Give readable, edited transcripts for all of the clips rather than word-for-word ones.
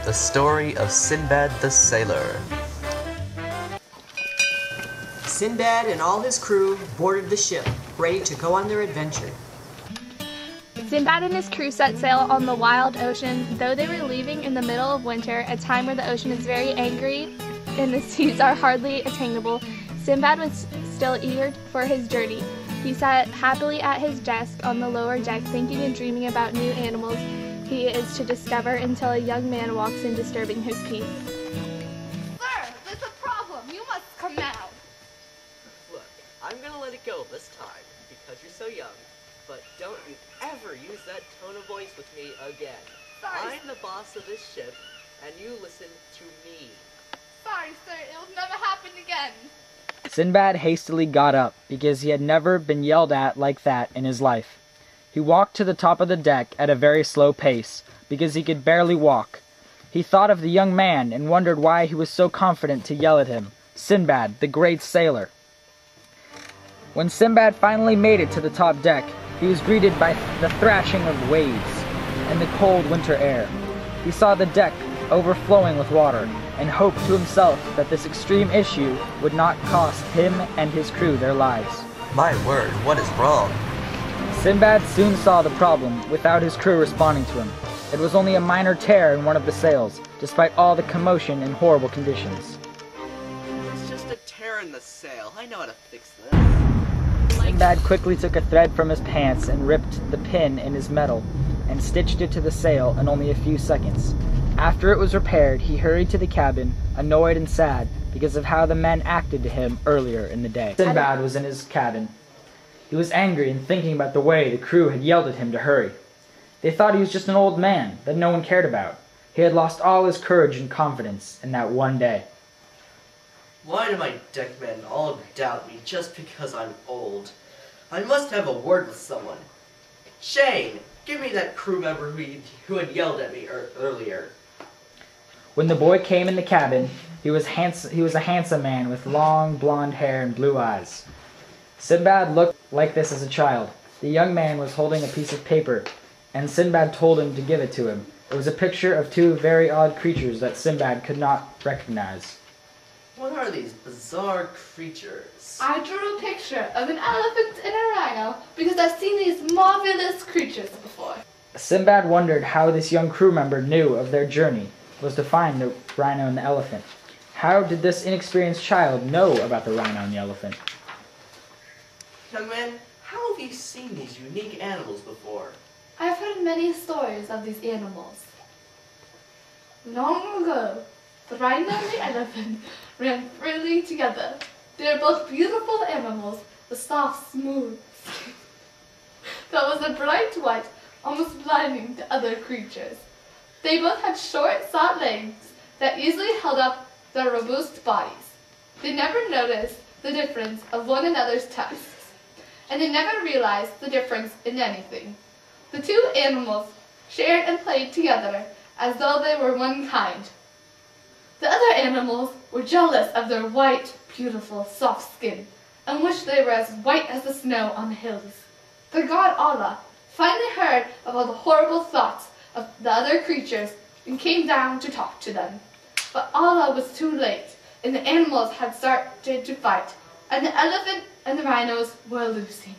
The story of Sinbad the Sailor. Sinbad and all his crew boarded the ship, ready to go on their adventure. Sinbad and his crew set sail on the wild ocean. Though they were leaving in the middle of winter, a time where the ocean is very angry and the seas are hardly attainable, Sinbad was still eager for his journey. He sat happily at his desk on the lower deck, thinking and dreaming about new animals he is to discover, until a young man walks in, disturbing his peace. Sir, there's a problem. You must come now. Look, I'm gonna let it go this time, because you're so young, but don't you ever use that tone of voice with me again. Sorry. I'm the boss of this ship, and you listen to me. Sorry, sir. It'll never happen again. Sinbad hastily got up, because he had never been yelled at like that in his life. He walked to the top of the deck at a very slow pace, because he could barely walk. He thought of the young man and wondered why he was so confident to yell at him, Sinbad, the great sailor. When Sinbad finally made it to the top deck, he was greeted by the thrashing of waves and the cold winter air. He saw the deck overflowing with water, and hoped to himself that this extreme issue would not cost him and his crew their lives. My word, what is wrong? Sinbad soon saw the problem, without his crew responding to him. It was only a minor tear in one of the sails, despite all the commotion and horrible conditions. It's just a tear in the sail. I know how to fix this. Sinbad quickly took a thread from his pants and ripped the pin in his metal, and stitched it to the sail in only a few seconds. After it was repaired, he hurried to the cabin, annoyed and sad because of how the men acted to him earlier in the day. Sinbad was in his cabin. He was angry and thinking about the way the crew had yelled at him to hurry. They thought he was just an old man that no one cared about. He had lost all his courage and confidence in that one day. Why do my deckmen all doubt me just because I'm old? I must have a word with someone. Shane, give me that crew member who had yelled at me earlier. When the boy came in the cabin, he was a handsome man with long blonde hair and blue eyes. Sinbad looked like this as a child. The young man was holding a piece of paper, and Sinbad told him to give it to him. It was a picture of two very odd creatures that Sinbad could not recognize. What are these bizarre creatures? I drew a picture of an elephant and a rhino because I've seen these marvelous creatures before. Sinbad wondered how this young crew member knew of their journey was to find the rhino and the elephant. How did this inexperienced child know about the rhino and the elephant? Young man, how have you seen these unique animals before? I've heard many stories of these animals. Long ago, the rhino and the elephant ran freely together. They are both beautiful animals with soft, smooth skin that was a bright white, almost blinding to other creatures. They both had short, soft legs that easily held up their robust bodies. They never noticed the difference of one another's tusks, and they never realized the difference in anything. The two animals shared and played together as though they were one kind. The other animals were jealous of their white, beautiful, soft skin, and wished they were as white as the snow on the hills. The god Allah finally heard of all the horrible thoughts of the other creatures and came down to talk to them. But Allah was too late, and the animals had started to fight, and the elephant and the rhinos were losing.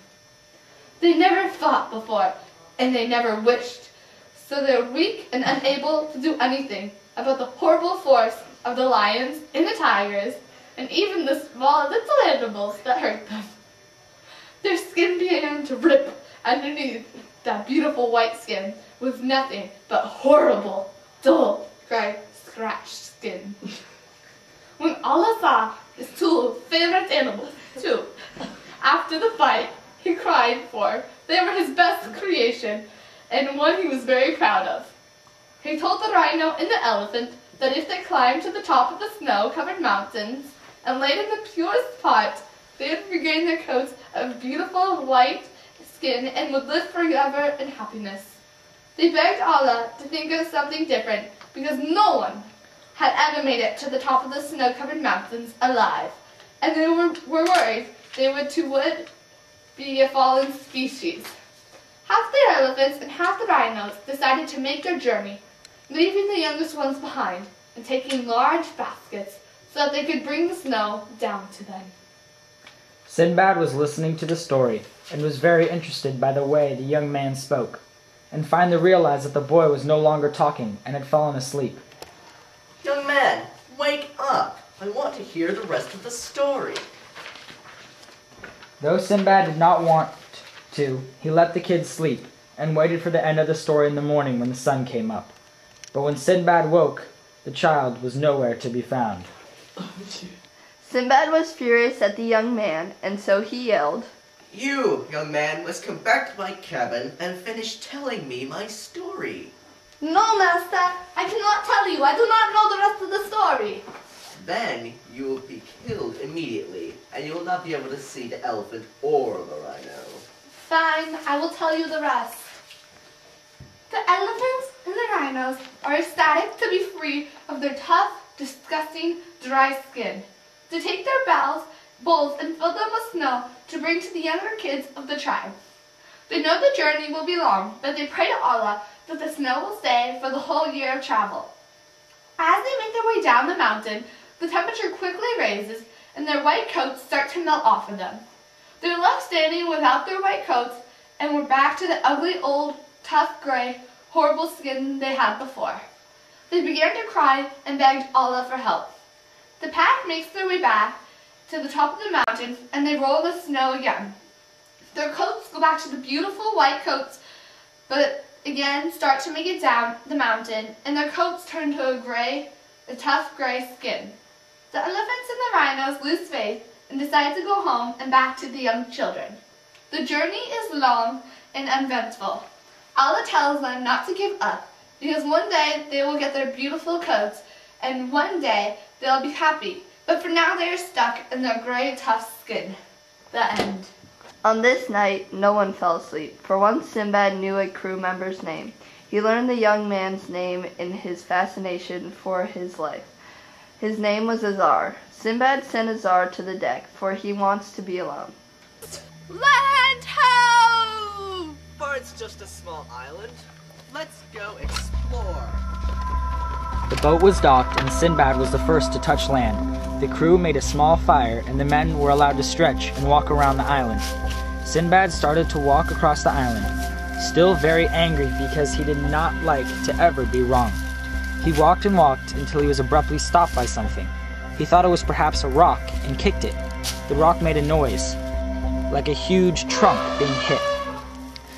They never fought before, and they never wished, so they were weak and unable to do anything about the horrible force of the lions and the tigers, and even the small little animals that hurt them. Their skin began to rip underneath that beautiful white skin with nothing but horrible, dull, gray, scratched skin. When Allah saw his two favorite animals, too, after the fight, he cried for. They were his best creation, and one he was very proud of. He told the rhino and the elephant that if they climbed to the top of the snow-covered mountains and laid in the purest part, they would regain their coats of beautiful white skin and would live forever in happiness. They begged Allah to think of something different because no one had ever made it to the top of the snow-covered mountains alive, and they were worried they would be a fallen species. Half the elephants and half the rhinos decided to make their journey. leaving the youngest ones behind and taking large baskets so that they could bring the snow down to them. Sinbad was listening to the story and was very interested by the way the young man spoke, and finally realized that the boy was no longer talking and had fallen asleep. Young man, wake up! I want to hear the rest of the story. Though Sinbad did not want to, he let the kid sleep and waited for the end of the story in the morning when the sun came up. But when Sinbad woke, the child was nowhere to be found. Sinbad was furious at the young man, and so he yelled, You, young man, must come back to my cabin and finish telling me my story. No, master, I cannot tell you. I do not know the rest of the story. Then you will be killed immediately, and you will not be able to see the elephant or the rhino. Fine, I will tell you the rest. The elephants and the rhinos are ecstatic to be free of their tough, disgusting, dry skin, to take their bowls and fill them with snow to bring to the younger kids of the tribe. They know the journey will be long, but they pray to Allah that the snow will stay for the whole year of travel. As they make their way down the mountain, the temperature quickly raises and their white coats start to melt off of them. They're left standing without their white coats and we're back to the ugly, old, tough, gray, horrible skin they had before. They began to cry and begged Allah for help. The pack makes their way back to the top of the mountain and they roll the snow again. Their coats go back to the beautiful white coats, but again start to make it down the mountain and their coats turn to a tough gray skin. The elephants and the rhinos lose faith and decide to go home and back to the young children. The journey is long and uneventful. Allah tells them not to give up because one day they will get their beautiful coats and one day they'll be happy. But for now they are stuck in their gray, tough skin. The end. On this night, no one fell asleep, for once Sinbad knew a crew member's name. He learned the young man's name in his fascination for his life. His name was Azar. Sinbad sent Azar to the deck, for he wants to be alone. Land ho! For it's just a small island. Let's go explore. The boat was docked and Sinbad was the first to touch land. The crew made a small fire and the men were allowed to stretch and walk around the island. Sinbad started to walk across the island, still very angry because he did not like to ever be wrong. He walked and walked until he was abruptly stopped by something. He thought it was perhaps a rock and kicked it. The rock made a noise, like a huge trunk being hit.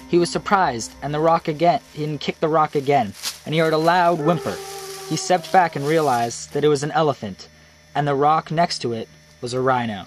He was surprised and he kicked the rock again, and he heard a loud whimper. He stepped back and realized that it was an elephant, and the rock next to it was a rhino.